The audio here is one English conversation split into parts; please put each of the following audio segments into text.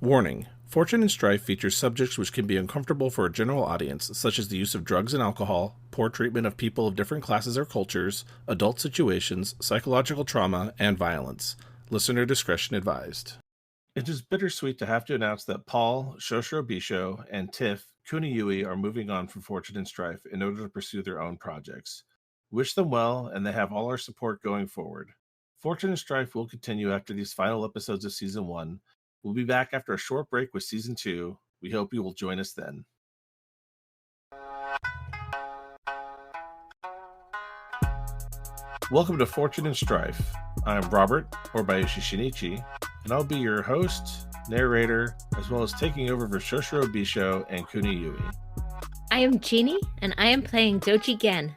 Warning: Fortune and Strife features subjects which can be uncomfortable for a general audience, such as the use of drugs and alcohol, poor treatment of people of different classes or cultures, adult situations, psychological trauma, and violence. Listener discretion advised. It is bittersweet to have to announce that Paul, Shoshiro Bisho, and Tiff Kuniyui are moving on from Fortune and Strife in order to pursue their own projects. Wish them well, and they have all our support going forward. Fortune and Strife will continue after these final episodes of Season 1. We'll be back after a short break with Season 2. We hope you will join us then. Welcome to Fortune and Strife. I'm Robert, or Bayoshi Shinichi, and I'll be your host, narrator, as well as taking over for Shoshiro Bisho and Kuniyui. I am Jeanne, and I am playing Doji Gen.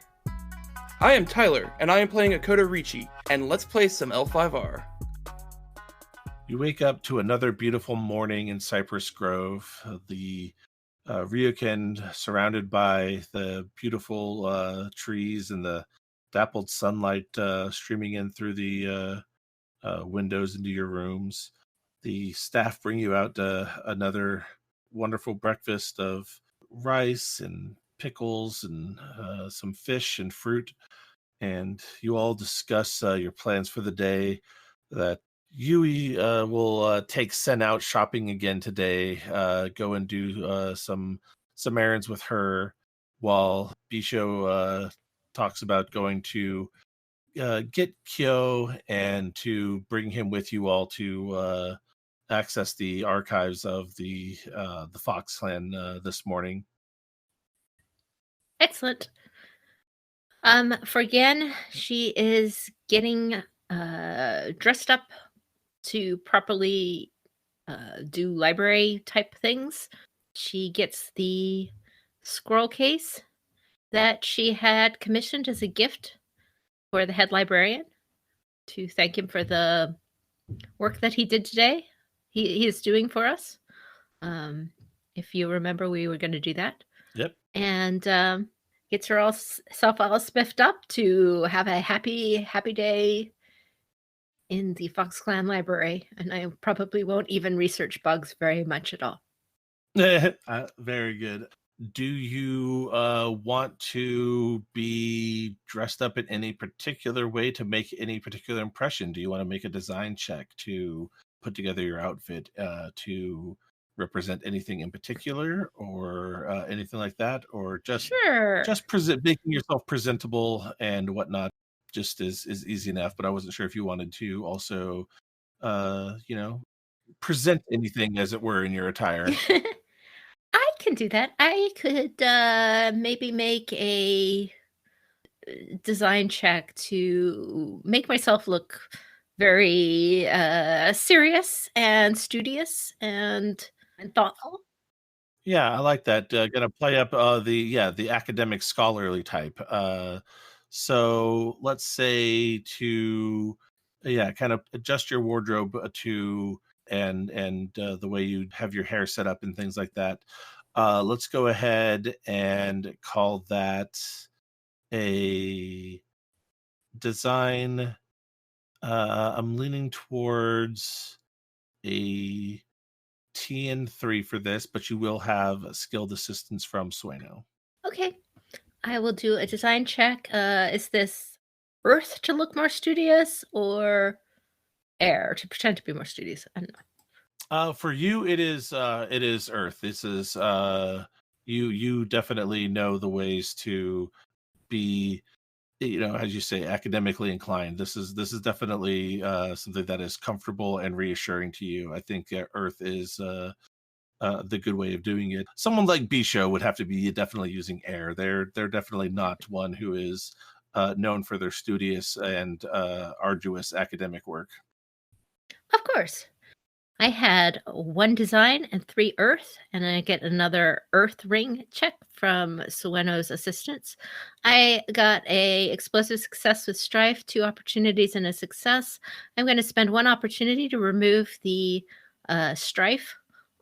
I am Tyler, and I am playing Akoto Richi, and let's play some L5R. You wake up to another beautiful morning in Cypress Grove. The Ryokan surrounded by the beautiful trees and the dappled sunlight streaming in through the windows into your rooms. The staff bring you out another wonderful breakfast of rice and pickles and some fish and fruit. And you all discuss your plans for the day. That Yui will take Sen out shopping again today, go and do some errands with her, while Bisho talks about going to get Kyo and to bring him with you all to access the archives of the Fox Clan this morning. Excellent. For Gen, she is getting dressed up to properly do library type things. She gets the scroll case that she had commissioned as a gift for the head librarian to thank him for the work that he did today. He is doing for us. If you remember, we were going to do that. Yep. And gets her self all spiffed up to have a happy day in the Fox Clan library. And I probably won't even research bugs very much at all. Very good. Do you want to be dressed up in any particular way to make any particular impression? Do you want to make a design check to put together your outfit to represent anything in particular, or anything like that, or just making yourself presentable and whatnot? Just is easy enough. But I wasn't sure if you wanted to also, present anything, as it were, in your attire. I can do that. I could maybe make a design check to make myself look very serious and studious and thoughtful. Yeah, I like that. Gonna play up the academic scholarly type. So let's say to kind of adjust your wardrobe to and the way you have your hair set up and things like that. Let's go ahead and call that a design. I'm leaning towards a TN3 for this, but you will have skilled assistance from Sueno. Okay. I will do a design check. Is this earth to look more studious or air to pretend to be more studious? I don't know. For you, it is earth. This is you definitely know the ways to be, as you say, academically inclined. This is definitely something that is comfortable and reassuring to you. I think earth is the good way of doing it. Someone like Bisho would have to be definitely using air. They're definitely not one who is known for their studious and arduous academic work. Of course. I had 1 design and 3 earth, and I get another earth ring check from Sueno's assistants. I got a explosive success with Strife, 2 opportunities and a success. I'm going to spend 1 opportunity to remove the Strife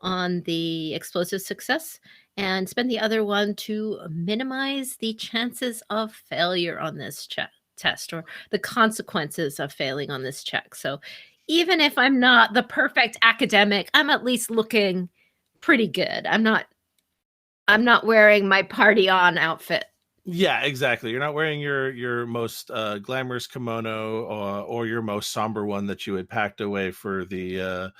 on the explosive success and spend the other one to minimize the chances of failure on this test, or the consequences of failing on this check. So even if I'm not the perfect academic, I'm at least looking pretty good. I'm not wearing my party on outfit. Yeah, exactly. You're not wearing your most glamorous kimono or your most somber one that you had packed away for the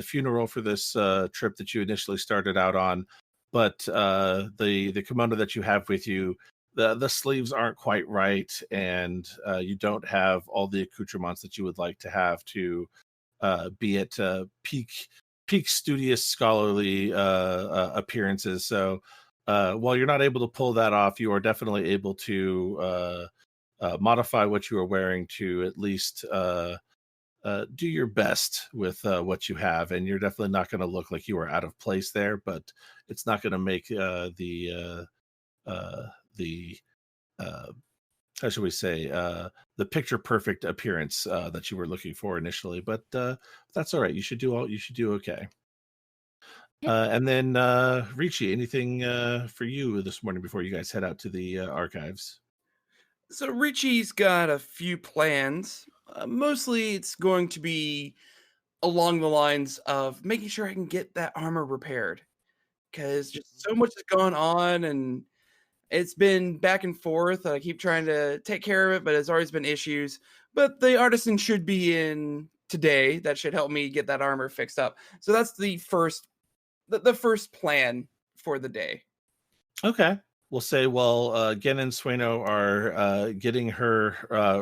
funeral for this trip that you initially started out on. But the kimono that you have with you, the sleeves aren't quite right, and you don't have all the accoutrements that you would like to have to be at peak studious scholarly appearances. So while you're not able to pull that off, you are definitely able to modify what you are wearing to at least do your best with what you have. And you're definitely not going to look like you are out of place there, but it's not going to make the how should we say the picture perfect appearance that you were looking for initially. But that's all right. You should do okay. And then Ricci, anything for you this morning before you guys head out to the archives? So Richie's got a few plans. Mostly it's going to be along the lines of making sure I can get that armor repaired. Because just so much has gone on and it's been back and forth. I keep trying to take care of it, but there's always been issues. But the artisan should be in today. That should help me get that armor fixed up. So that's the first plan for the day. Okay. We'll say while Gen and Sueno are getting her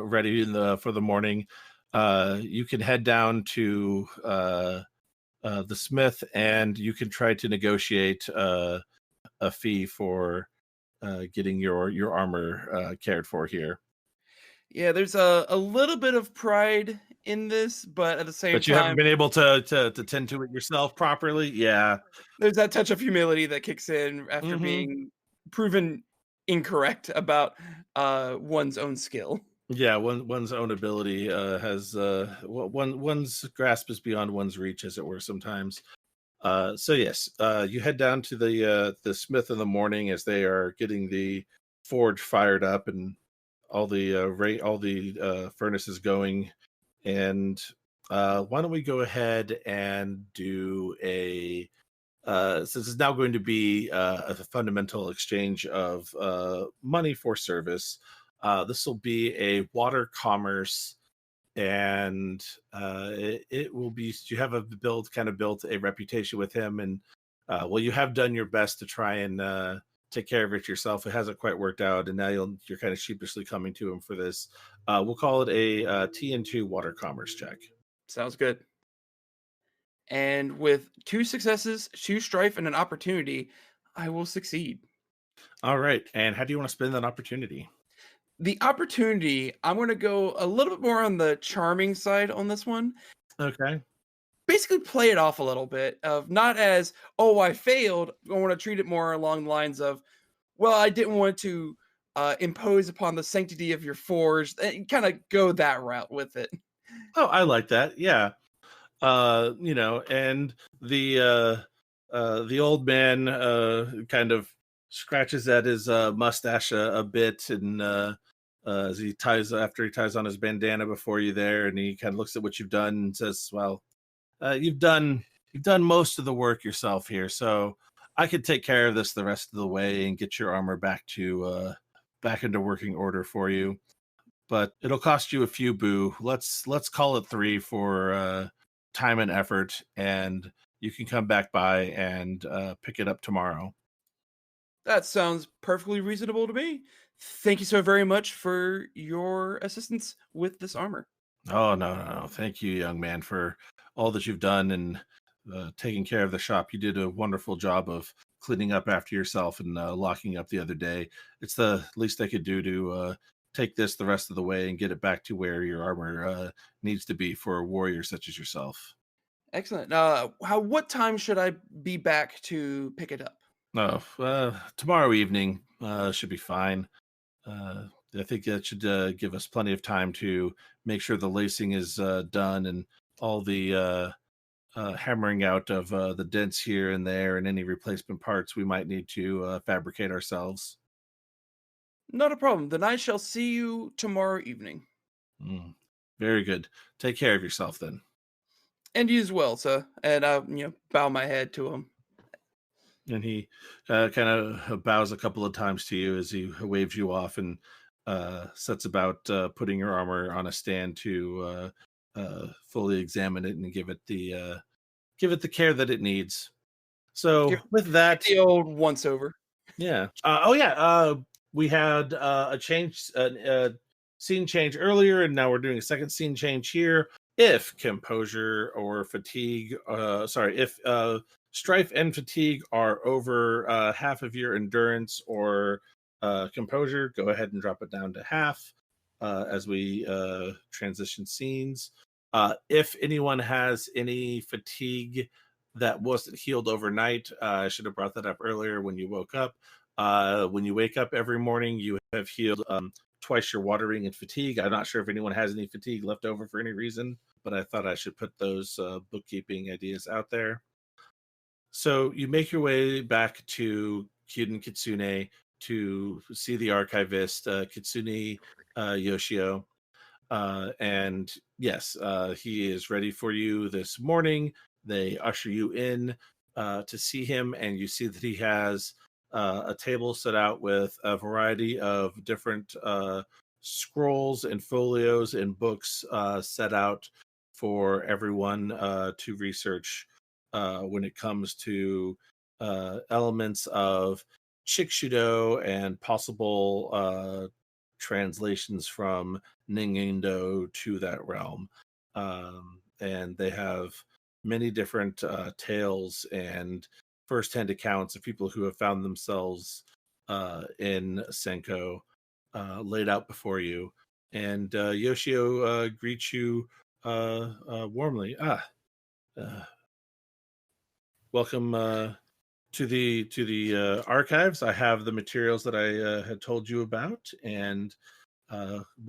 ready for the morning, you can head down to the smith and you can try to negotiate a fee for getting your armor cared for here. Yeah, there's a little bit of pride in this, but at the same But you haven't time, been able to tend to it yourself properly. Yeah. there's that touch of humility that kicks in after Hmm. being proven incorrect about one's own skill. Yeah, one's own ability has one's grasp is beyond one's reach, as it were. Sometimes. So yes, you head down to the smith in the morning as they are getting the forge fired up and all the furnaces going. And why don't we go ahead and do a since it's now going to be a fundamental exchange of money for service. This will be a water commerce, and it will be. You have built a reputation with him, and well, you have done your best to try and take care of it yourself. It hasn't quite worked out, and now you're kind of sheepishly coming to him for this. We'll call it a TN2 water commerce check. Sounds good. And with 2 successes, 2 strife, and an opportunity, I will succeed. All right, and how do you want to spend that opportunity? The opportunity, I'm going to go a little bit more on the charming side on this one. Okay. Basically, play it off a little bit of not as, oh, I failed. I want to treat it more along the lines of, well, I didn't want to impose upon the sanctity of your forge. And kind of go that route with it. Oh, I like that. Yeah. And the old man kind of scratches at his mustache a bit, and as he ties on his bandana before you there, and he kind of looks at what you've done and says, "Well, you've done most of the work yourself here, so I could take care of this the rest of the way and get your armor back into working order for you. But it'll cost you a few boo. Let's call it 3 for time and effort, and you can come back by and pick it up tomorrow." That sounds perfectly reasonable to me. Thank you so very much for your assistance with this armor. Oh, no. Thank you, young man, for all that you've done and taking care of the shop. You did a wonderful job of cleaning up after yourself and locking up the other day. It's the least I could do to take this the rest of the way and get it back to where your armor needs to be for a warrior such as yourself. Excellent. What time should I be back to pick it up? No, tomorrow evening should be fine. I think that should give us plenty of time to make sure the lacing is done and all the hammering out of the dents here and there and any replacement parts we might need to fabricate ourselves. Not a problem. Then I shall see you tomorrow evening. Mm. Very good. Take care of yourself then. And you as well, sir. And I, bow my head to him. And he kind of bows a couple of times to you as he waves you off and sets about putting your armor on a stand to fully examine it and give it the care that it needs. So Give, with give that, the old once over. yeah. Oh yeah. We had a change, scene change earlier, and now we're doing a second scene change here. If composure or fatigue, if strife and fatigue are over half of your endurance or composure, go ahead and drop it down to half as we transition scenes. If anyone has any fatigue that wasn't healed overnight, I should have brought that up earlier when you woke up. When you wake up every morning, you have healed twice your watering and fatigue. I'm not sure if anyone has any fatigue left over for any reason, but I thought I should put those bookkeeping ideas out there. So you make your way back to Kyuden Kitsune to see the archivist, Kitsune Yoshio. And yes, he is ready for you this morning. They usher you in to see him, and you see that he has a table set out with a variety of different scrolls and folios and books set out for everyone to research when it comes to elements of Shikshudo and possible translations from Ningendo to that realm. And they have many different tales and firsthand accounts of people who have found themselves in Senko laid out before you. And Yoshio greets you warmly. Uh, Welcome to the archives. I have the materials that I had told you about, and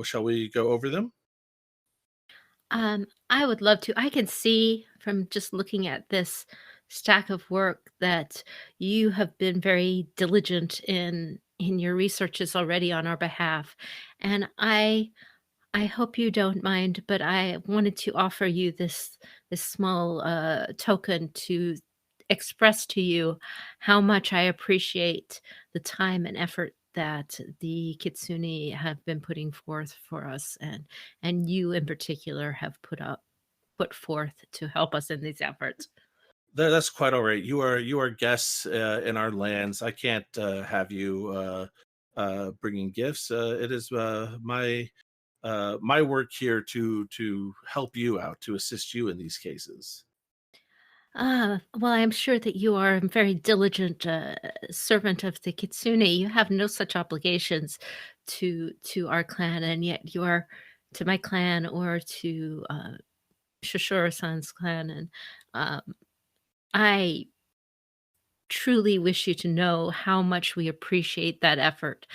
shall we go over them? I would love to. I can see from just looking at this stack of work that you have been very diligent in your researches already on our behalf. And I hope you don't mind, but I wanted to offer you this small token to express to you how much I appreciate the time and effort that the Kitsune have been putting forth for us, and you in particular have put forth to help us in these efforts. That's quite all right. You are guests in our lands. I can't have you bringing gifts. It is my work here to help you out, to assist you in these cases. Well, I'm sure that you are a very diligent servant of the Kitsune. You have no such obligations to our clan, and yet you are to my clan or to Shoshoro-san's clan. And um, I truly wish you to know how much we appreciate that effort.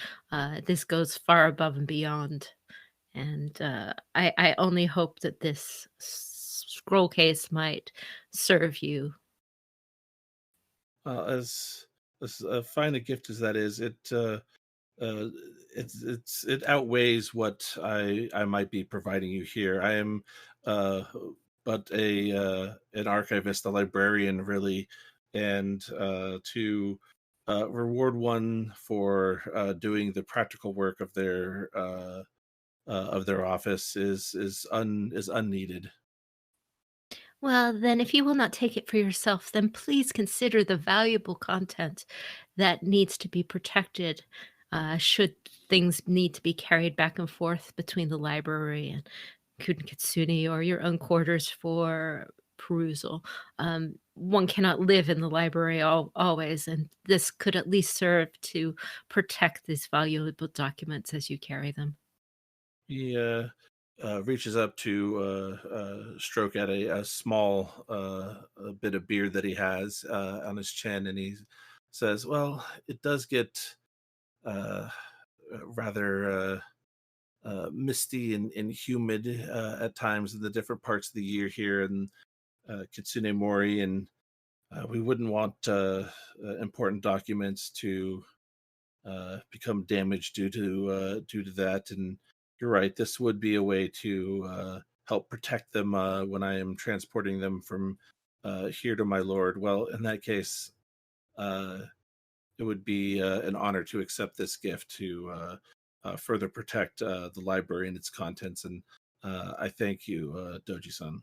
This goes far above and beyond. And I only hope that this scroll case might serve you. As fine a gift as that is, uh, it outweighs what I might be providing you here. I am uh, but a an archivist, a librarian, really, and to reward one for doing the practical work of their office is unneeded. Well, then, if you will not take it for yourself, then please consider the valuable content that needs to be protected should things need to be carried back and forth between the library and Kitsune or your own quarters for perusal. One cannot live in the library always, and this could at least serve to protect these valuable documents as you carry them. He reaches up to stroke at a small a bit of beard that he has on his chin, and he says, "Well, it does get uh, rather misty and humid at times in the different parts of the year here in Kitsune Mori, and we wouldn't want important documents to become damaged due to that. And you're right. This would be a way to help protect them when I am transporting them from here to my lord. Well, in that case, uh, it would be an honor to accept this gift to further protect the library and its contents. And I thank you, Doji-san.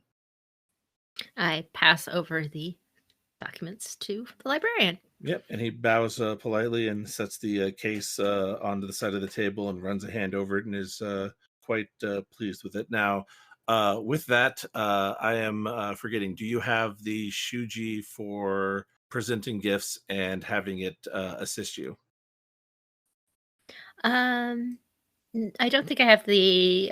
I pass over the documents to the librarian. Yep, and he bows politely and sets the case onto the side of the table and runs a hand over it and is quite pleased with it. Now, with that, I am forgetting. Do you have the shuji for presenting gifts and having it assist you? I don't think I have the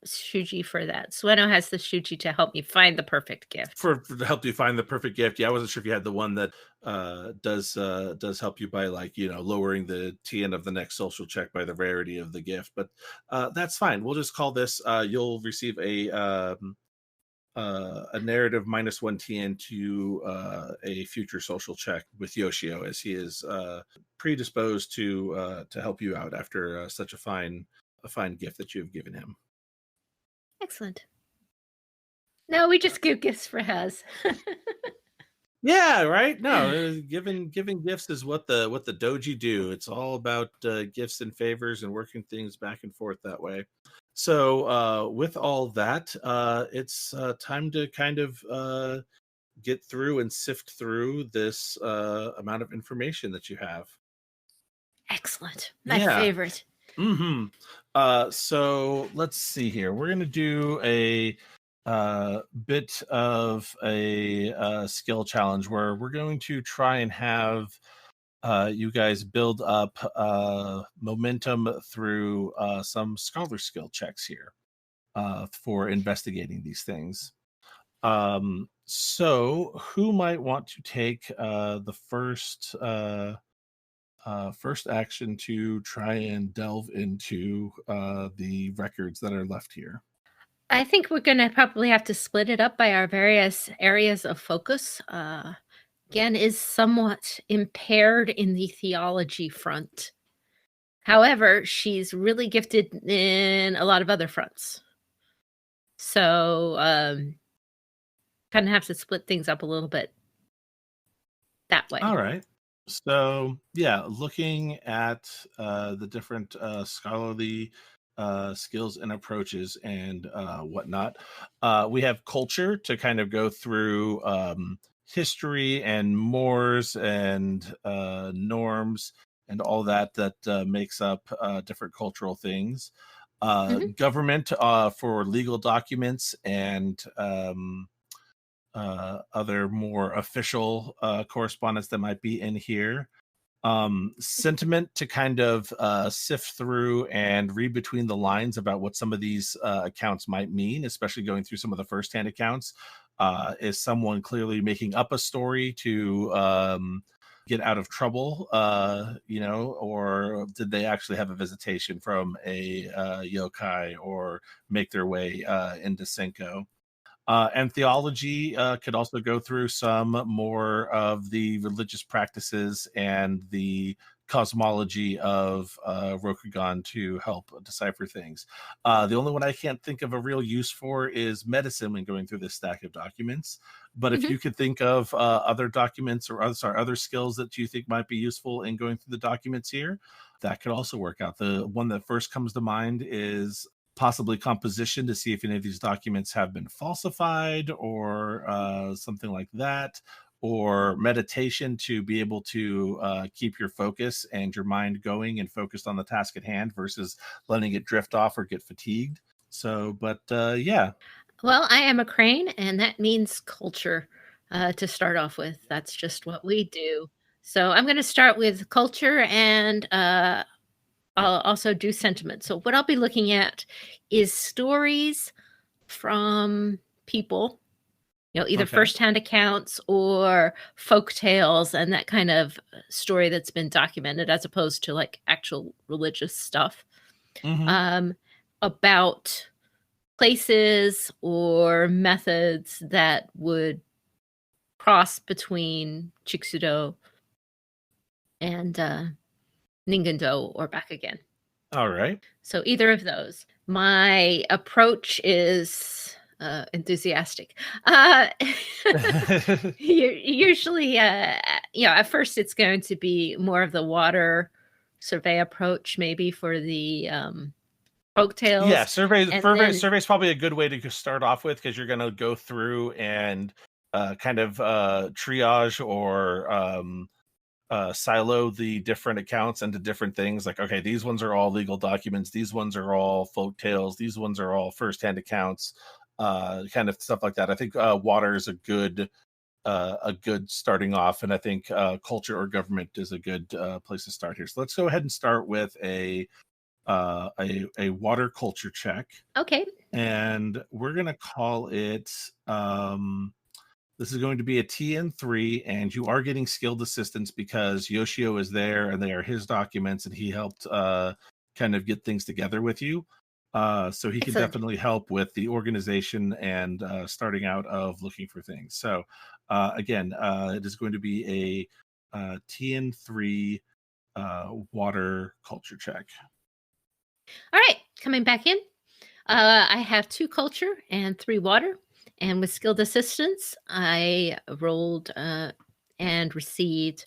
shuji for that. Sueno has the shuji to help me find the perfect gift. For to help you find the perfect gift. Yeah, I wasn't sure if you had the one that does help you by, like, lowering the TN of the next social check by the rarity of the gift. But that's fine. We'll just call this. You'll receive a narrative -1 TN to a future social check with Yoshio, as he is predisposed to help you out after such a fine gift that you've given him. Excellent. No, we just give gifts for Haz. Yeah, right. No, giving gifts is what the doji do. It's all about gifts and favors and working things back and forth that way. So with all that, it's time to kind of get through and sift through this amount of information that you have. Excellent. My Yeah. favorite. Mm-hmm. So let's see here. We're gonna do a bit of a skill challenge where we're going to try and have you guys build up momentum through some scholar skill checks here for investigating these things. So who might want to take the first action to try and delve into the records that are left here? I think we're going to probably have to split it up by our various areas of focus. Gen is somewhat impaired in the theology front. However, she's really gifted in a lot of other fronts. So, kind of have to split things up a little bit that way. All right. So yeah, looking at the different scholarly skills and approaches and whatnot, we have culture to kind of go through history and mores and norms and all that makes up different cultural things. Government for legal documents and other more official correspondence that might be in here. Sentiment to kind of sift through and read between the lines about what some of these accounts might mean, especially going through some of the firsthand accounts. Is someone clearly making up a story to get out of trouble, or did they actually have a visitation from a yokai or make their way into Senko? And theology could also go through some more of the religious practices and the cosmology of Rokugan to help decipher things. The only one I can't think of a real use for is medicine when going through this stack of documents. But if you could think of other documents or other skills that you think might be useful in going through the documents here, that could also work out. The one that first comes to mind is possibly composition to see if any of these documents have been falsified or something like that, or meditation to be able to keep your focus and your mind going and focused on the task at hand versus letting it drift off or get fatigued. So, but yeah. Well, I am a crane, and that means culture to start off with. That's just what we do. So I'm going to start with culture and I'll also do sentiment. So what I'll be looking at is stories from people, either Okay. firsthand accounts or folk tales and that kind of story that's been documented as opposed to like actual religious stuff about places or methods that would cross between Chiksudo and Ningendo or back again. All right. So either of those. My approach is enthusiastic. Usually, at first it's going to be more of the water survey approach, maybe for the folktales, and then survey's probably a good way to start off with, because you're going to go through and kind of triage or silo the different accounts into different things. Like, okay, these ones are all legal documents, these ones are all folk tales, these ones are all firsthand accounts, kind of stuff like that. I think water is a good starting off, and I think culture or government is a good place to start here. So let's go ahead and start with a water culture check, okay. and we're gonna call it this is going to be a TN3, and you are getting skilled assistance because Yoshio is there and they are his documents, and he helped kind of get things together with you. So he can Excellent. definitely help with the organization and starting out of looking for things. So again, it is going to be a TN3 water culture check. All right, coming back in. I have 2 culture and 3 water. And with skilled assistance, I rolled and received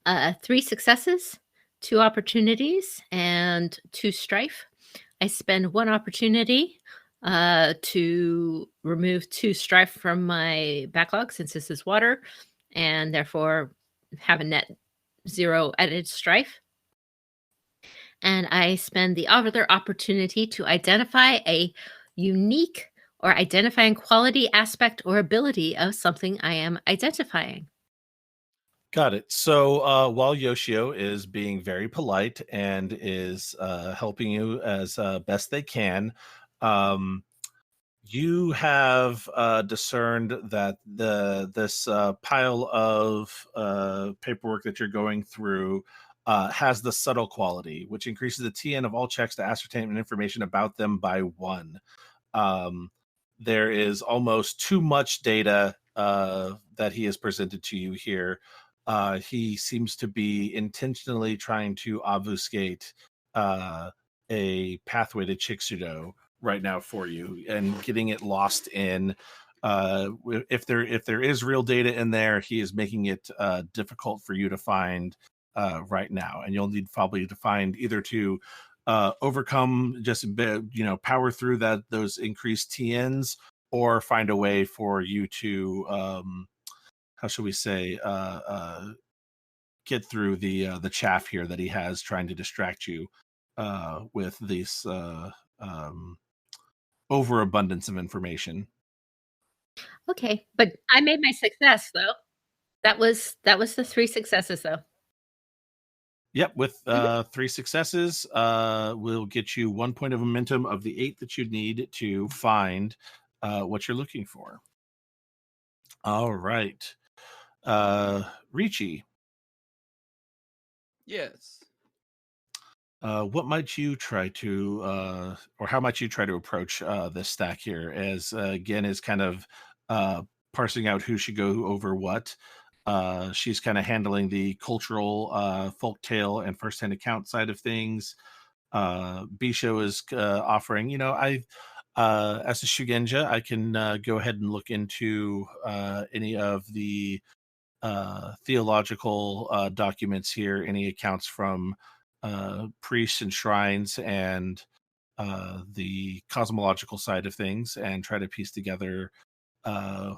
3 successes, 2 opportunities, and 2 strife. I spend 1 opportunity to remove 2 strife from my backlog, since this is water, and therefore have a net 0 added strife. And I spend the other opportunity to identify a unique or identifying quality, aspect, or ability of something I am identifying. Got it. So while Yoshio is being very polite and is helping you as best they can, um, you have discerned that this pile of paperwork that you're going through has the subtle quality, which increases the TN of all checks to ascertain information about them by 1. Um, there is almost too much data that he has presented to you here. He seems to be intentionally trying to obfuscate a pathway to Chixudo right now for you, and getting it lost in if there is real data in there, he is making it difficult for you to find right now, and you'll need probably to find either to overcome, just power through those increased TNs, or find a way for you to how should we say get through the chaff here that he has trying to distract you with this overabundance of information. Okay, but I made my success though. That was the 3 successes though. Yep, with Mhm. 3 successes, will get you 1 point of momentum of the 8 that you need to find what you're looking for. All right. Ricci, Yes. what might you try to, or how might you try to approach this stack here? As Gen is kind of parsing out who should go over what. She's kind of handling the cultural folktale and first-hand account side of things. Bisho is offering, I as a Shugenja, I can go ahead and look into any of the theological documents here, any accounts from priests and shrines, and the cosmological side of things, and try to piece together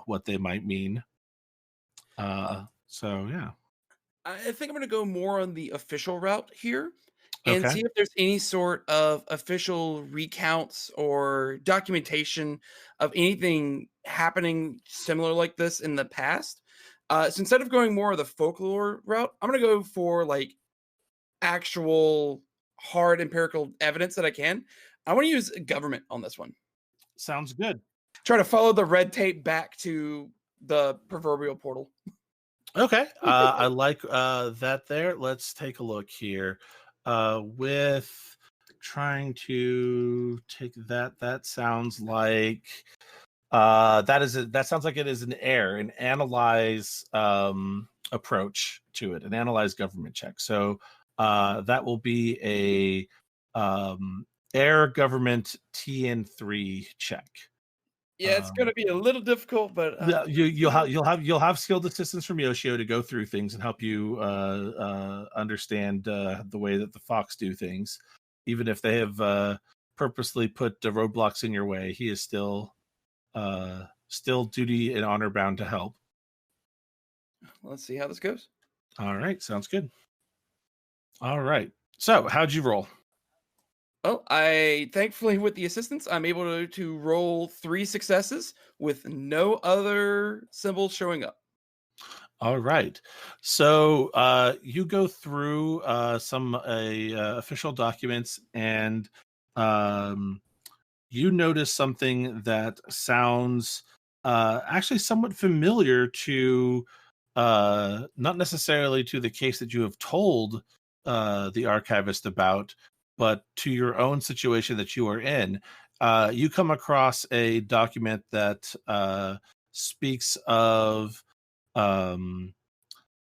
what they might mean. So yeah. I think I'm going to go more on the official route here and Okay. see if there's any sort of official recounts or documentation of anything happening similar like this in the past. So instead of going more of the folklore route, I'm going to go for like actual hard empirical evidence that I can. I want to use government on this one. Sounds good. Try to follow the red tape back to the proverbial portal. Okay. I like that there. Let's take a look here. With trying to take that sounds like that sounds like it is an analyze approach to it, an analyze government check. So that will be Air Government TN3 check. Yeah, it's gonna be a little difficult, but Yeah, you'll have skilled assistance from Yoshio to go through things and help you understand the way that the Fox do things, even if they have purposely put roadblocks in your way. He is still duty and honor bound to help. let's see how this goes. All right, sounds good. All right, so how'd you roll? Well, I thankfully with the assistance, I'm able to roll 3 successes with no other symbols showing up. All right. So you go through some official documents, and you notice something that sounds actually somewhat familiar to not necessarily to the case that you have told the archivist about, but to your own situation that you are in. You come across a document that speaks of um,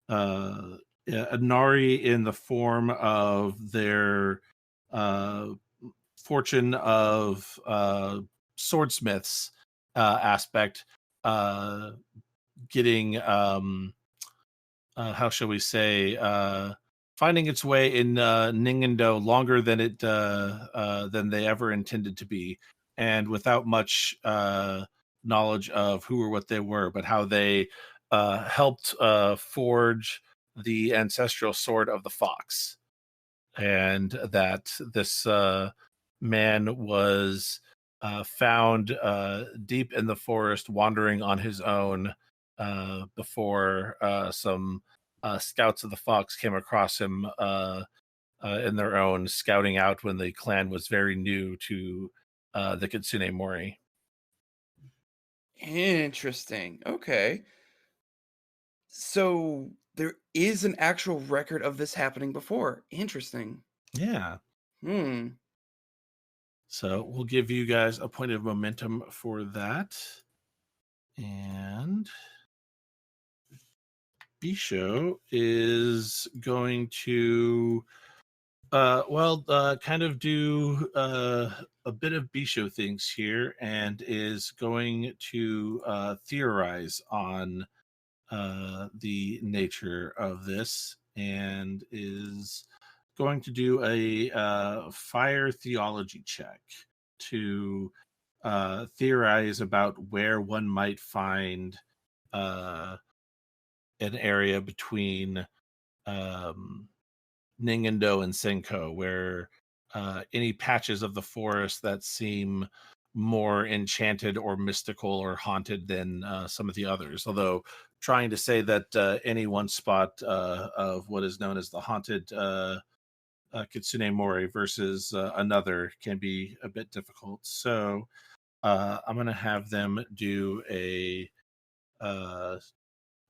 a Nari in the form of their uh, fortune of swordsmiths aspect getting how shall we say finding its way in Ningendo longer than it than they ever intended to be, and without much knowledge of who or what they were, but how they helped forge the ancestral sword of the fox, and that this man was found deep in the forest, wandering on his own before some scouts of the fox came across him in their own scouting out when the clan was very new to the Kitsune Mori. Interesting. Okay. So there is an actual record of this happening before. Interesting. Yeah. Hmm. So we'll give you guys a point of momentum for that. And Bisho is going to kind of do a bit of Bisho things here, and is going to theorize on the nature of this, and is going to do a fire theology check to theorize about where one might find an area between Ningendo and Senko, where any patches of the forest that seem more enchanted or mystical or haunted than some of the others. Although trying to say that any one spot of what is known as the haunted Kitsune Mori versus another can be a bit difficult. So I'm going to have them do a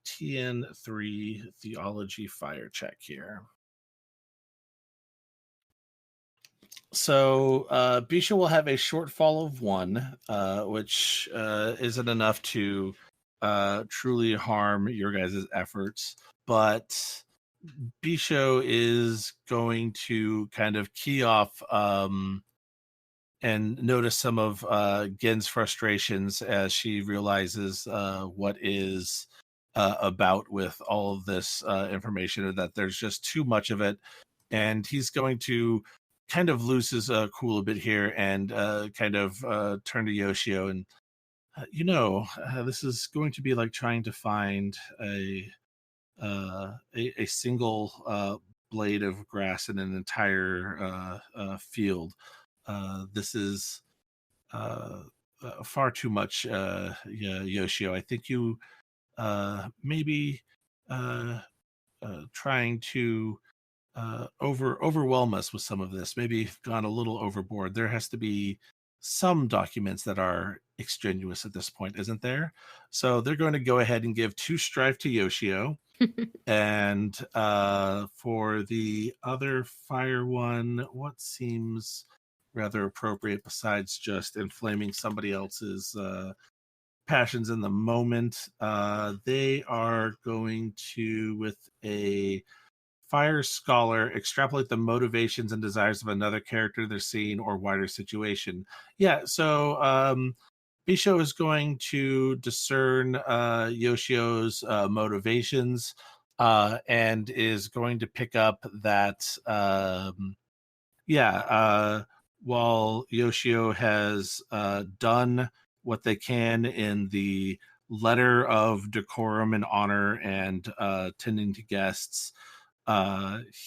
TN3 theology fire check here. So Bisha will have a shortfall of 1, which isn't enough to truly harm your guys' efforts. But Bisho is going to kind of key off and notice some of Gen's frustrations as she realizes what is about with all of this information, or that there's just too much of it. And he's going to kind of lose his cool a bit here, and kind of turn to Yoshio and this is going to be like trying to find a single blade of grass in an entire field. This is far too much, Yoshio. I think you maybe trying to overwhelm us with some of this, maybe gone a little overboard. There has to be some documents that are extraneous at this point, isn't there? So they're going to go ahead and give 2 Strife to Yoshio. And for the other fire one, what seems rather appropriate besides just inflaming somebody else's passions in the moment? They are going to, with a Fire Scholar, extrapolate the motivations and desires of another character, their scene, or wider situation. Yeah, so Bisho is going to discern Yoshio's motivations and is going to pick up that, while Yoshio has done what they can in the letter of decorum and honor and tending to guests,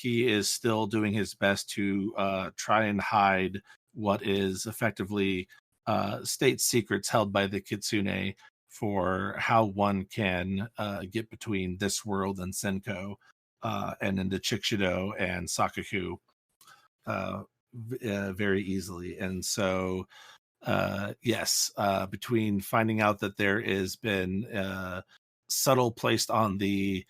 he is still doing his best to try and hide what is effectively state secrets held by the Kitsune for how one can get between this world and Senko and into Chikshido and Sakaku very easily. And so, yes, between finding out that there has been subtle placed on the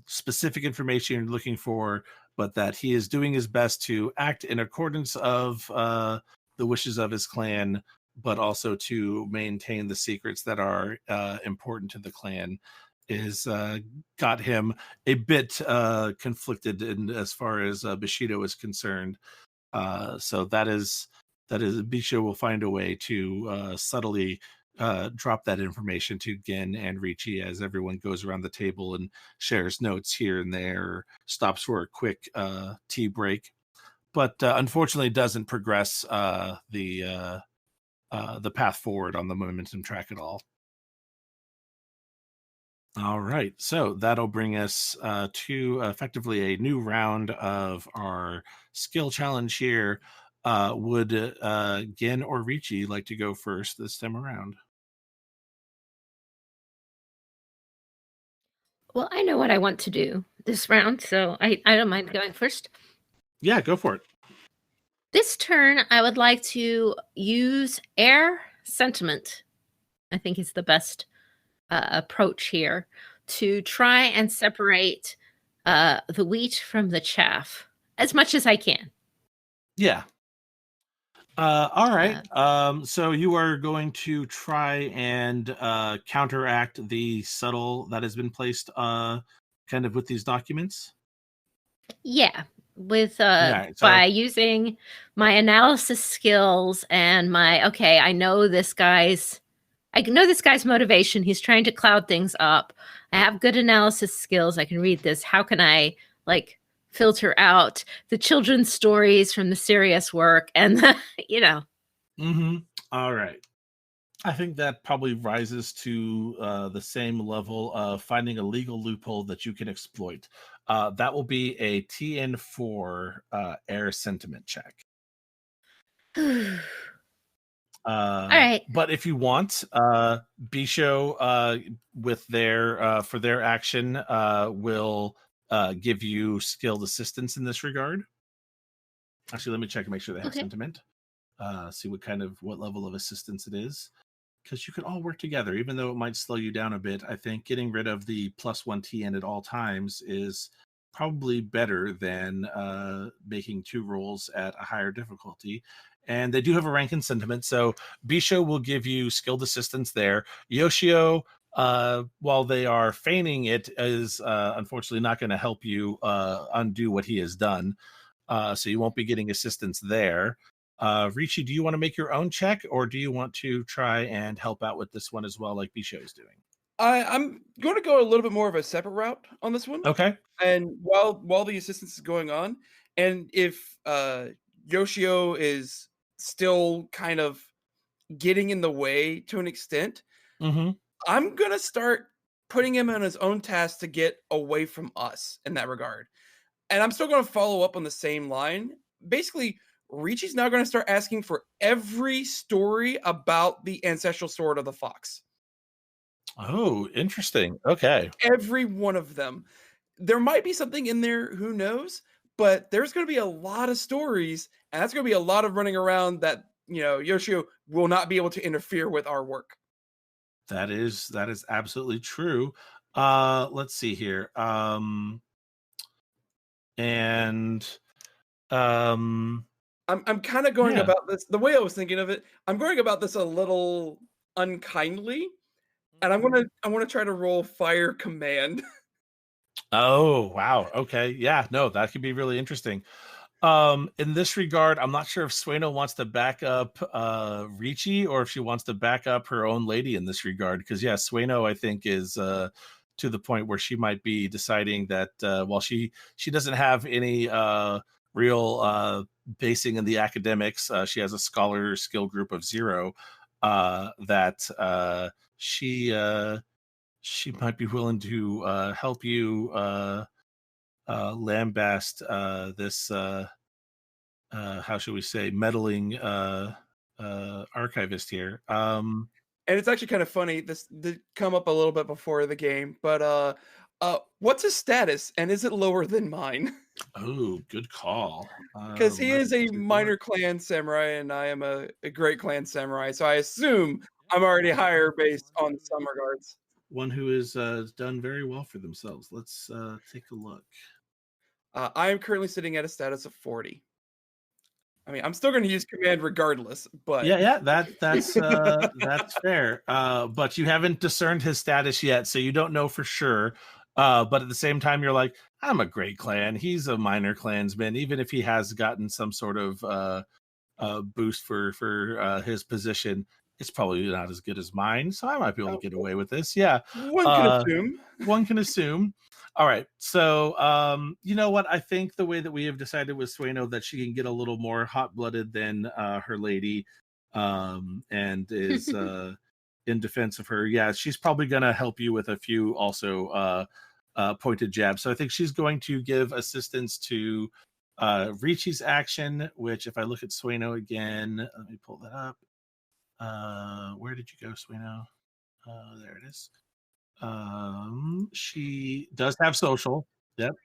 specific information you're looking for, but that he is doing his best to act in accordance of the wishes of his clan, but also to maintain the secrets that are important to the clan, is got him a bit conflicted in as far as Bushido is concerned. So that is Bisho will find a way to subtly drop that information to Gen and Ricci as everyone goes around the table and shares notes here and there, stops for a quick tea break, but unfortunately doesn't progress the path forward on the momentum track at all. All right, so that'll bring us to effectively a new round of our skill challenge here. Would Gen or Ricci like to go first this time around? Well, I know what I want to do this round, so I don't mind going first. Yeah, go for it. This turn, I would like to use air sentiment. I think is the best approach here to try and separate the wheat from the chaff as much as I can. Yeah. All right. So you are going to try and counteract the subtle that has been placed kind of with these documents? Yeah, with Yeah, so by using my analysis skills and my I know this guy's motivation. He's trying to cloud things up. I have good analysis skills. I can read this. How can I filter out the children's stories from the serious work and the, All right. I think that probably rises to the same level of finding a legal loophole that you can exploit. That will be a TN4 air sentiment check. All right. But if you want, Bisho with their for their action will give you skilled assistance in this regard. Actually, let me check and make sure they have sentiment. See what level of assistance it is, because you can all work together, even though it might slow you down a bit. I think getting rid of the +1 TN at all times is probably better than making 2 rolls at a higher difficulty. And they do have a rank in sentiment, so Bisho will give you skilled assistance there. Yoshio, while they are feigning it, is unfortunately not going to help you undo what he has done. So you won't be getting assistance there. Ricci, do you want to make your own check, or do you want to try and help out with this one as well, like Bisho is doing? I'm going to go a little bit more of a separate route on this one. Okay. And while the assistance is going on, and if Yoshio is still kind of getting in the way to an extent, I'm going to start putting him on his own task to get away from us in that regard. And I'm still going to follow up on the same line. Basically, Ricci's now going to start asking for every story about the ancestral sword of the fox. Oh, interesting. Okay. Every one of them. There might be something in there, who knows? But there's going to be a lot of stories, and that's going to be a lot of running around that, Yoshio will not be able to interfere with our work. That is absolutely true. Let's see here. I'm kind of going about this the way I was thinking of it. I'm going about this a little unkindly, and I want to try to roll fire command. Oh, wow. Okay. Yeah, no, that could be really interesting. In this regard, I'm not sure if Sueno wants to back up Ricci or if she wants to back up her own lady in this regard. Because yeah, Sueno, I think, is to the point where she might be deciding that while she doesn't have any real basing in the academics, she has a scholar skill group of 0. That she might be willing to help you lambast this how should we say meddling archivist here. And it's actually kind of funny. This did come up a little bit before the game, but what's his status, and is it lower than mine? Oh, good call. Because he Let's is a take a look. minor clan samurai, and I am a great clan samurai. So I assume I'm already higher based on some regards. One who has done very well for themselves. Let's take a look. I am currently sitting at a status of 40. I mean, I'm still going to use command regardless, but Yeah, that's fair. But you haven't discerned his status yet, so you don't know for sure. But at the same time, you're like, I'm a great clan. He's a minor clansman, even if he has gotten some sort of boost for his position. It's probably not as good as mine, so I might be able to get away with this. Yeah, one can assume. one can assume. All right, so you know what? I think the way that we have decided with Sueno that she can get a little more hot-blooded than her lady, and is in defense of her. Yeah, she's probably gonna help you with a few also pointed jabs. So I think she's going to give assistance to Ricci's action, which if I look at Sueno again, let me pull that up. Where did you go, Sueno? There it is. She does have social. Yep.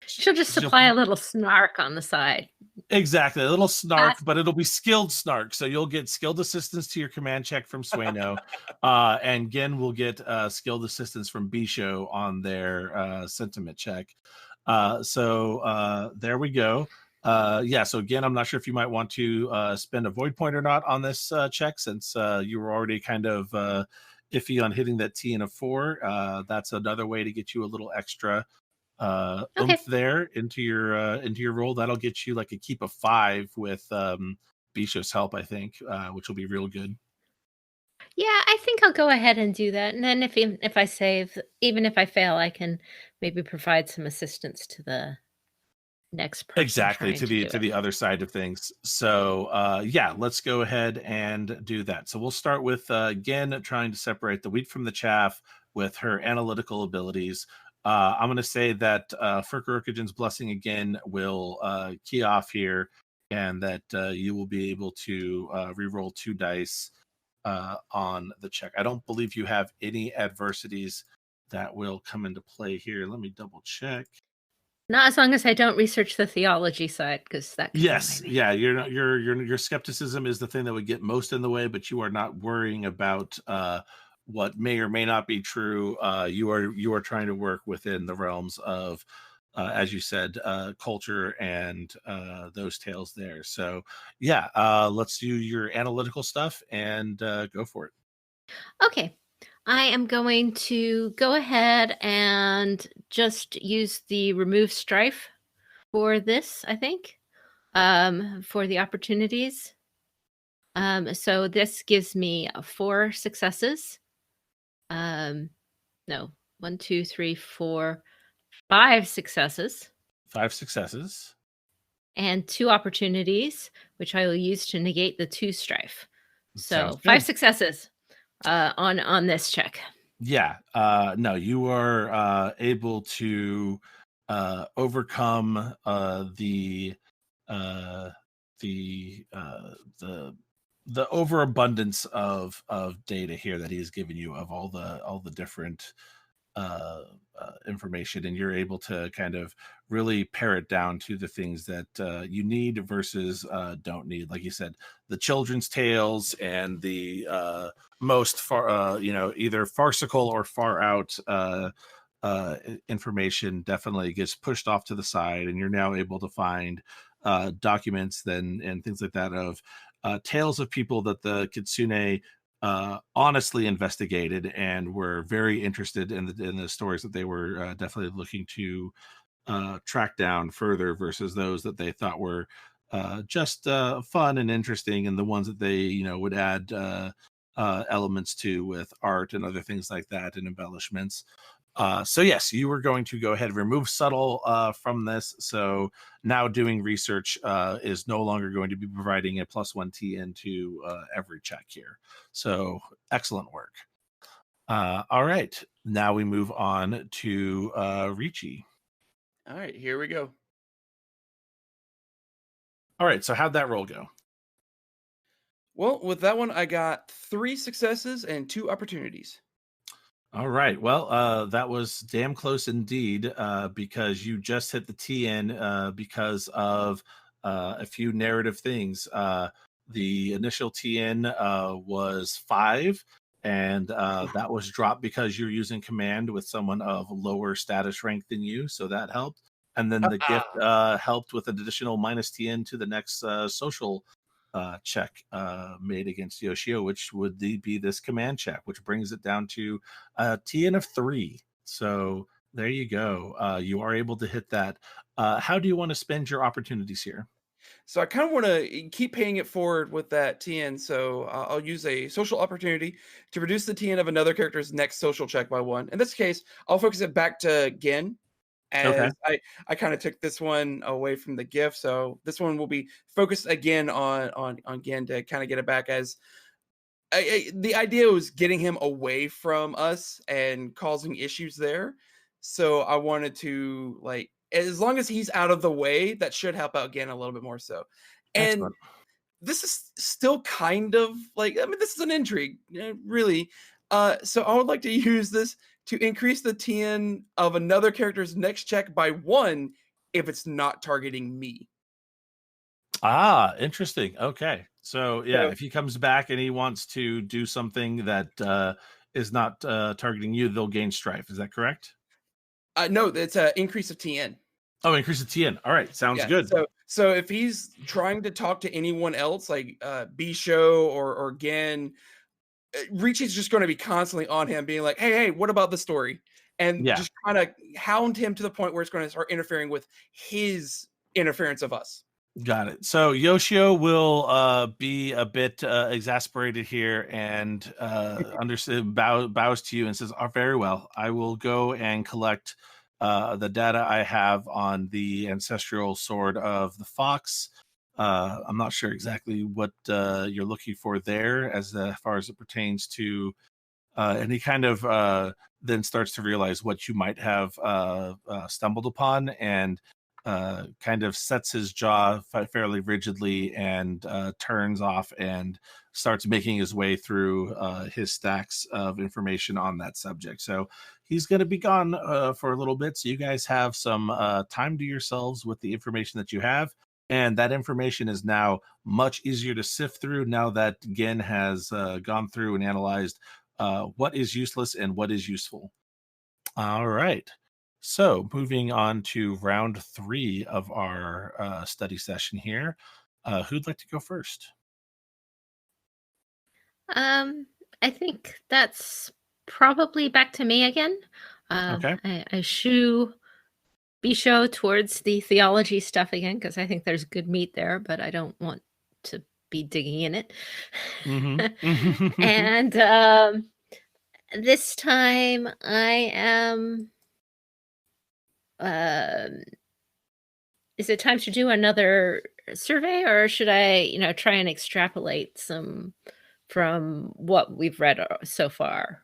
She'll just She'll- supply a little snark on the side. Exactly. A little snark, but it'll be skilled snark. So you'll get skilled assistance to your command check from Sueno. And Gen will get skilled assistance from Bisho on their sentiment check. So there we go. Yeah, so again, I'm not sure if you might want to spend a void point or not on this check, since you were already kind of iffy on hitting that T in a 4. That's another way to get you a little extra Okay. oomph there into your roll. That'll get you like a keep of 5 with Bisho's help, I think, which will be real good. Yeah, I think I'll go ahead and do that. And then if I save, even if I fail, I can maybe provide some assistance to the next person. Exactly, trying to do the it. other side of things. So yeah, let's go ahead and do that. So we'll start with Gen trying to separate the wheat from the chaff with her analytical abilities. I'm going to say that Furkarukagen's blessing again will key off here, and that you will be able to reroll 2 dice on the check. I don't believe you have any adversities that will come into play here. Let me double check. Not as long as I don't research the theology side, because that could Yes, annoy me. yeah, you're not your skepticism is the thing that would get most in the way, but you are not worrying about what may or may not be true. You are trying to work within the realms of as you said, culture and those tales there. So yeah, let's do your analytical stuff and go for it. Okay. I am going to go ahead and just use the remove strife for this, I think, for the opportunities. So this gives me 4 successes. No, 1, 2, 3, 4, 5 successes. 5 successes. And 2 opportunities, which I will use to negate the 2 strife. Sounds So 5 good. successes on this check. Yeah, no, you are able to overcome the uh, the uh, the the overabundance of data here that he's given you of all the different information, and you're able to kind of really pare it down to the things that you need versus don't need. Like you said, the children's tales and the most far, either farcical or far out information definitely gets pushed off to the side, and you're now able to find documents then and things like that of tales of people that the kitsune honestly investigated and were very interested in the stories that they were definitely looking to track down further versus those that they thought were just fun and interesting, and the ones that they would add elements to with art and other things like that and embellishments. So yes, you were going to go ahead and remove subtle from this. So now doing research is no longer going to be providing a +1 TN to every check here. So excellent work. All right, now we move on to Ricci. All right, here we go. All right, so how'd that roll go? Well, with that one, I got 3 successes and 2 opportunities. All right. Well, that was damn close indeed, because you just hit the TN because of a few narrative things. The initial TN was 5, and that was dropped because you're using command with someone of lower status rank than you, so that helped. And then the gift helped with an additional -TN to the next social check made against Yoshio, which would be this command check, which brings it down to a TN of 3. So there you go. You are able to hit that. How do you want to spend your opportunities here? So I kind of want to keep paying it forward with that TN. So I'll use a social opportunity to reduce the TN of another character's next social check by 1. In this case, I'll focus it back to Gen, Okay. as I kind of took this one away from the gift. So this one will be focused again on Gen to kind of get it back, as the idea was getting him away from us and causing issues there. So I wanted to, like, as long as he's out of the way, that should help out Gen a little bit more so. And Excellent. this is still kind of like, I mean, this is an intrigue, really. So I would like to use this to increase the TN of another character's next check by 1 if it's not targeting me. Ah, interesting. Okay. So yeah, So if he comes back and he wants to do something that is not targeting you, they'll gain strife. Is that correct? no, it's an increase of TN. Oh, increase the TN. All right. Sounds Yeah. good. So if he's trying to talk to anyone else, like Bisho or Gen, Ricci's just going to be constantly on him, being like, "Hey, what about the story?" And Yeah. just kind of hound him to the point where it's going to start interfering with his interference of us. Got it. So Yoshio will be a bit exasperated here and bows to you and says, "Oh, very well. I will go and collect the data I have on the ancestral sword of the fox. I'm not sure exactly what you're looking for there as far as it pertains to and he kind of then starts to realize what you might have stumbled upon and kind of sets his jaw fairly rigidly and turns off and starts making his way through his stacks of information on that subject. So he's going to be gone for a little bit. So you guys have some time to yourselves with the information that you have. And that information is now much easier to sift through now that Gen has gone through and analyzed what is useless and what is useful. All right. So moving on to round 3 of our study session here. Who'd like to go first? I think that's probably back to me again. Okay. I shoo Bisho towards the theology stuff again because I think there's good meat there, but I don't want to be digging in it. Mm-hmm. And this time I am. Is it time to do another survey, or should I, try and extrapolate some from what we've read so far?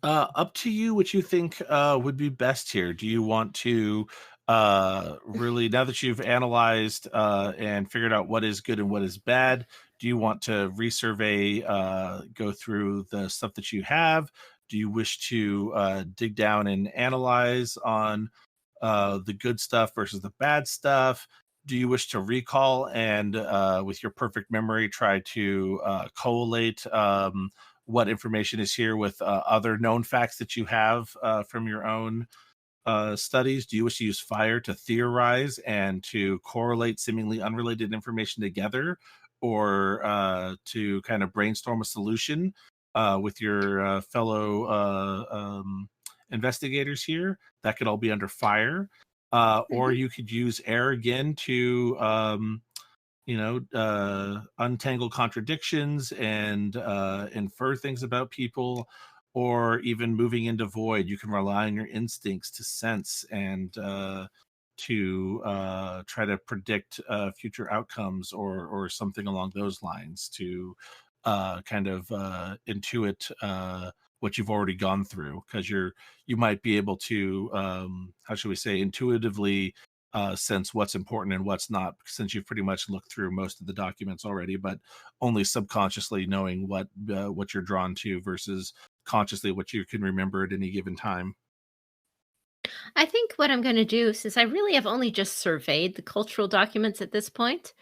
Up to you what you think would be best here. Do you want to really, now that you've analyzed and figured out what is good and what is bad, do you want to resurvey, go through the stuff that you have? Do you wish to dig down and analyze on the good stuff versus the bad stuff? Do you wish to recall and with your perfect memory try to collate what information is here with other known facts that you have from your own studies? Do you wish to use fire to theorize and to correlate seemingly unrelated information together? or to kind of brainstorm a solution with your fellow investigators here. That could all be under fire. Or you could use air again to untangle contradictions and infer things about people, or even moving into void. You can rely on your instincts to sense and to try to predict future outcomes, or something along those lines, to kind of intuit what you've already gone through, because you might be able to how should we say, intuitively sense what's important and what's not, since you've pretty much looked through most of the documents already, but only subconsciously knowing what you're drawn to versus consciously what you can remember at any given time. I think what I'm going to do, since I really have only just surveyed the cultural documents at this point,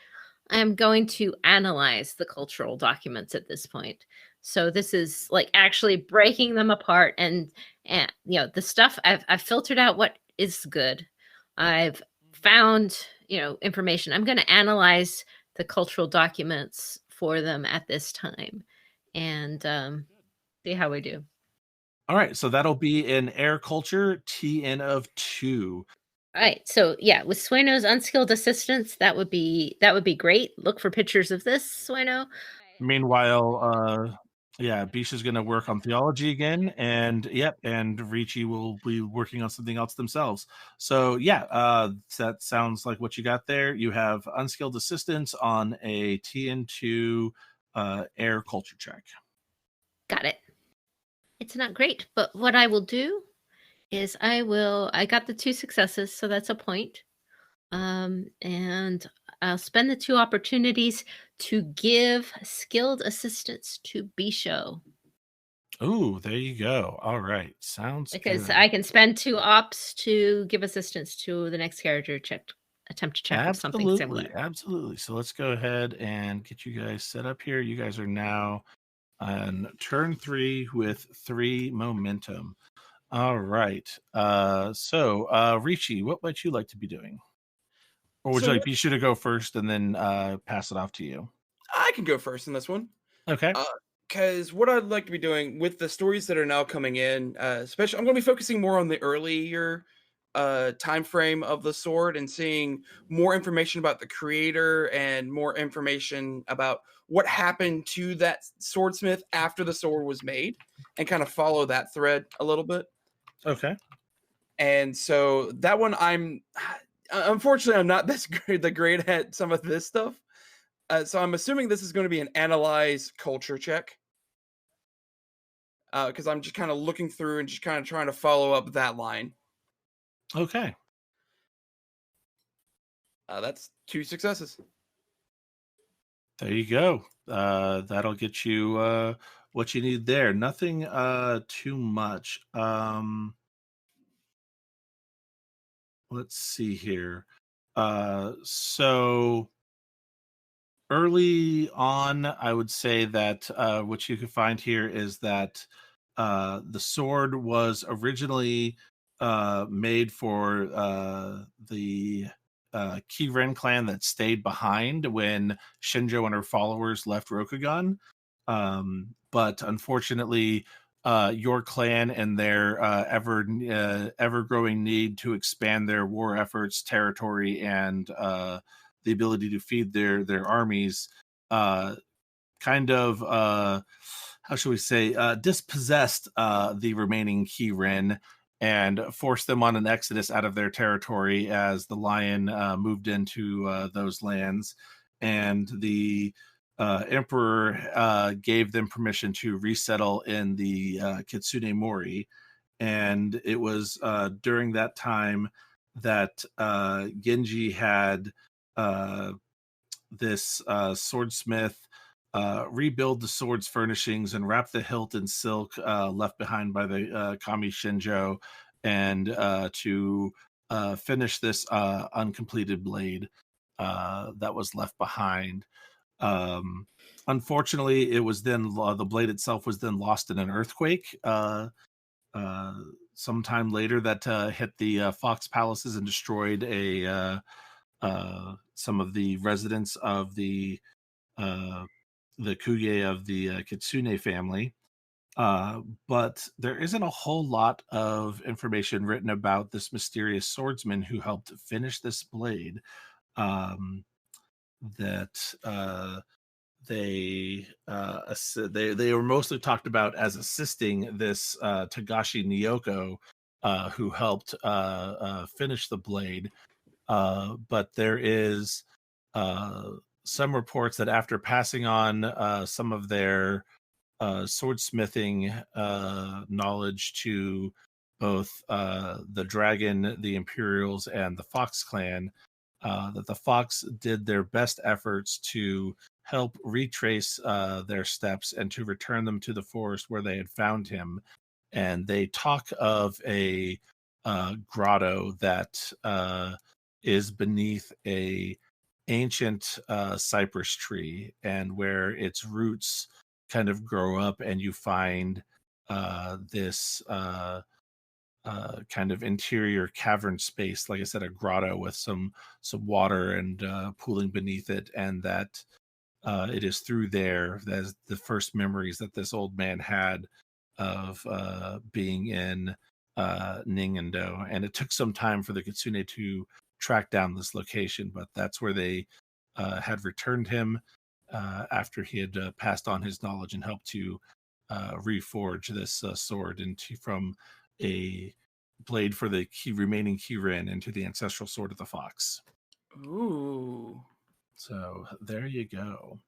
I'm going to analyze the cultural documents at this point. So this is like actually breaking them apart, and the stuff I've filtered out what is good. I've found information. I'm going to analyze the cultural documents for them at this time, and see how we do. All right, so that'll be in air culture, TN of 2. All right. So yeah, with Sueno's unskilled assistance, that would be great. Look for pictures of this, Sueno. Meanwhile, Bisha's going to work on theology again, and Ricci will be working on something else themselves. So that sounds like what you got there. You have unskilled assistance on a TN2 air culture check. Got it. It's not great, but what I will do is I got the 2 successes, so that's a point. And I'll spend the 2 opportunities to give skilled assistance to Bisho. Oh, there you go. All right. Sounds Because good. I can spend 2 ops to give assistance to the next character attempt to check or something similar. Absolutely. So let's go ahead and get you guys set up here. You guys are now on turn 3 with 3 momentum. All right. So Ricci, what might you like to be doing? Or would you like Bisha to go first and then pass it off to you? I can go first in this one. Okay. Because what I'd like to be doing with the stories that are now coming in, especially, I'm going to be focusing more on the earlier time frame of the sword and seeing more information about the creator and more information about what happened to that swordsmith after the sword was made, and kind of follow that thread a little bit. Okay. And so that one, unfortunately, I'm not that great at some of this stuff. So I'm assuming this is going to be an analyze culture check. Because I'm just kind of looking through and just kind of trying to follow up that line. Okay. That's 2 successes. There you go. That'll get you what you need there. Nothing too much. Let's see here. So early on, I would say that what you can find here is that the sword was originally made for the Kiren clan that stayed behind when Shinjo and her followers left Rokugan. But unfortunately, your clan and their ever growing need to expand their war efforts, territory, and the ability to feed their armies kind of how should we say dispossessed the remaining Kiren and forced them on an exodus out of their territory as the lion moved into those lands, and the emperor gave them permission to resettle in the Kitsune Mori. And it was during that time that Genji had this swordsmith rebuild the sword's furnishings and wrap the hilt in silk left behind by the Kami Shinjo, and to finish this uncompleted blade that was left behind. Unfortunately, it was then the blade itself was then lost in an earthquake sometime later that hit the Fox Palaces and destroyed some of the residents of the the Kuge of the Kitsune family. But there isn't a whole lot of information written about this mysterious swordsman who helped finish this blade. Um, that they were mostly talked about as assisting this Togashi Nyoko, who helped finish the blade. But there is some reports that after passing on some of their swordsmithing knowledge to both the Dragon, the Imperials, and the Fox clan, that the Fox did their best efforts to help retrace their steps and to return them to the forest where they had found him. And they talk of a grotto that is beneath a ancient cypress tree, and where its roots kind of grow up, and you find this kind of interior cavern space, like I said, a grotto with some water and pooling beneath it, and that it is through there that the first memories that this old man had of being in Ningendo. And it took some time for the Kitsune to track down this location, but that's where they had returned him after he had passed on his knowledge and helped to reforge this sword from a blade for the remaining Kirin into the ancestral sword of the Fox. Ooh. So there you go.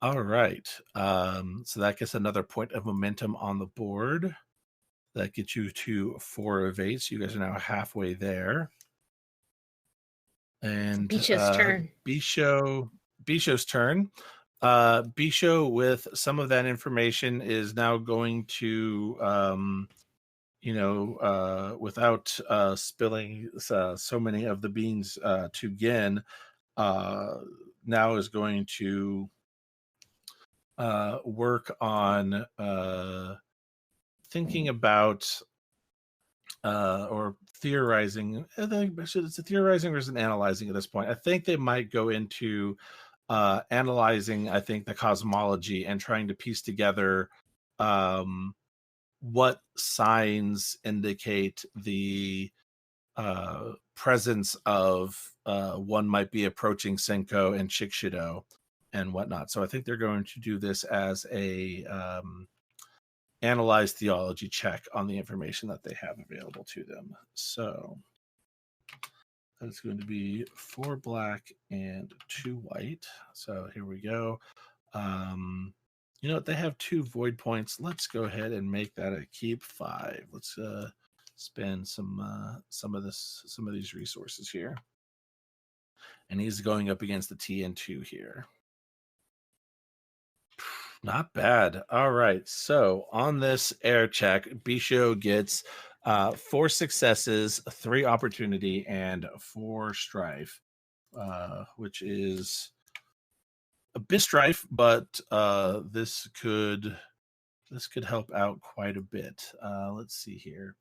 All right. So that gets another point of momentum on the board. That gets you to 4 of 8. So you guys are now halfway there. And Bisho's turn. Bisho's turn. Bisho, with some of that information, is now going to without spilling so many of the beans to Gen, now is going to work on thinking about or theorizing. It's a theorizing or is it analyzing at this point? I think they might go into analyzing, I think, the cosmology and trying to piece together what signs indicate the presence of one might be approaching Senko and Shikshido and whatnot. So I think they're going to do this as a analyze theology check on the information that they have available to them. So that's going to be 4 black and 2 white. So here we go. You know what? They have 2 void points. Let's go ahead and make that a keep 5. Let's spend some of these resources here. And he's going up against the TN2 here. Not bad. All right. So on this air check, Bisho gets 4 successes, 3 opportunity, and 4 strife, which is a bit strife, but this could help out quite a bit. Let's see here.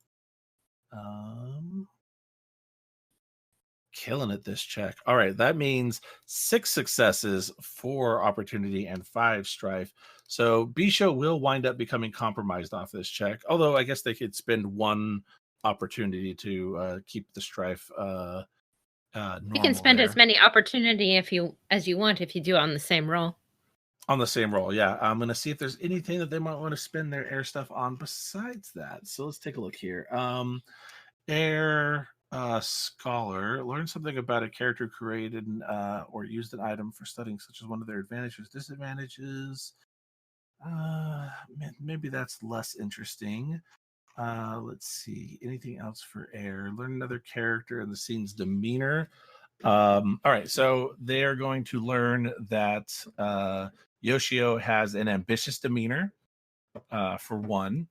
Killing it this check. All right, that means 6 successes, 4 opportunity, and 5 strife. So Bisho will wind up becoming compromised off this check. Although I guess they could spend 1 opportunity to keep the strife normal. You can spend there. as many opportunity as you want if you do it on the same roll. On the same roll, yeah. I'm going to see if there's anything that they might want to spend their air stuff on besides that. So let's take a look here. Air scholar, learn something about a character created or used an item for studying, such as one of their advantages, disadvantages. Maybe that's less interesting. Let's see. Anything else for air? Learn another character and the scene's demeanor. All right, so they are going to learn that Yoshio has an ambitious demeanor, for one.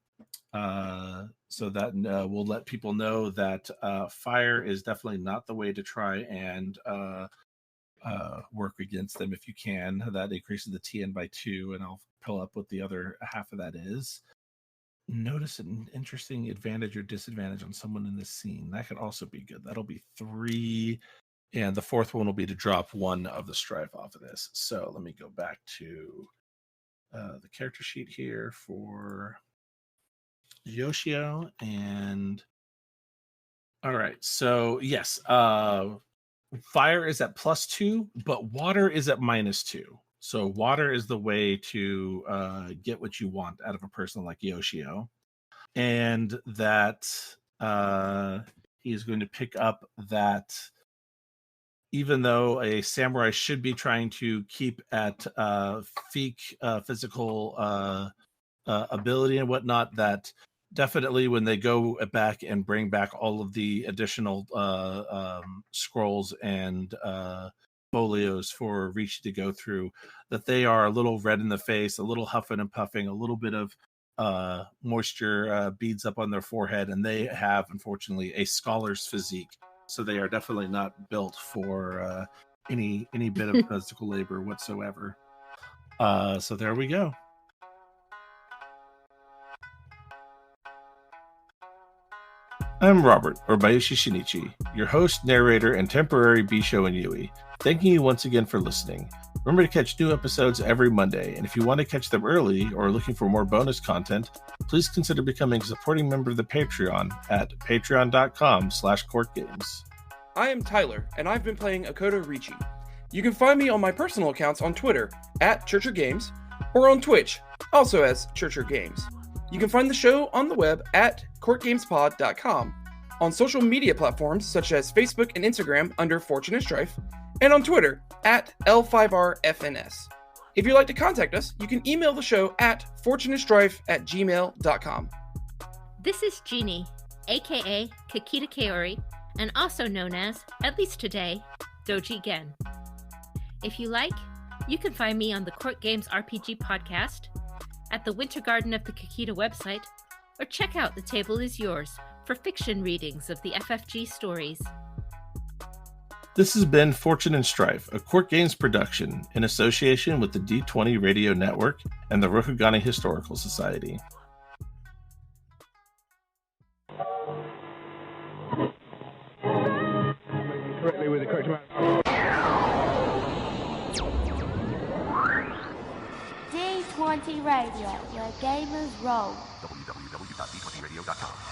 So that will let people know that fire is definitely not the way to try and work against them if you can. That increases the TN by 2, and I'll pull up what the other half of that is. Notice an interesting advantage or disadvantage on someone in this scene. That could also be good. That'll be 3 And the fourth one will be to drop one of the Strife off of this. So let me go back to the character sheet here for Yoshio. And all right, so yes, fire is at +2, but water is at -2. So water is the way to get what you want out of a person like Yoshio. And that he is going to pick up that even though a samurai should be trying to keep at physical ability and whatnot, that definitely when they go back and bring back all of the additional scrolls and folios for Rishi to go through, that they are a little red in the face, a little huffing and puffing, a little bit of moisture beads up on their forehead, and they have, unfortunately, a scholar's physique. So they are definitely not built for any bit of physical labor whatsoever. So there we go. I'm Robert, or Bayushi Shinichi, your host, narrator, and temporary Bisho and Yui. Thanking you once again for listening. Remember to catch new episodes every Monday, and if you want to catch them early or are looking for more bonus content, please consider becoming a supporting member of the Patreon at patreon.com/CourtGames. I am Tyler, and I've been playing Akoto Richi. You can find me on my personal accounts on Twitter, @ChurcherGames, or on Twitch, also as ChurcherGames. You can find the show on the web at CourtGamesPod.com, on social media platforms such as Facebook and Instagram under Fortune and Strife, and on Twitter @L5RFNS. If you'd like to contact us, you can email the show at fortuneandstrife@gmail.com. This is Jeanne, aka Kakita Kaori, and also known as, at least today, Doji Gen. If you like, you can find me on the CourtGames RPG podcast, at the Winter Garden of the Kakita website, or check out The Table Is Yours for fiction readings of the FFG stories. This has been Fortune and Strife, a Court Games production in association with the D20 Radio Network and the Rokugani Historical Society. Correctly with the correct amount. D20 Radio, where gamers roll. www.d20radio.com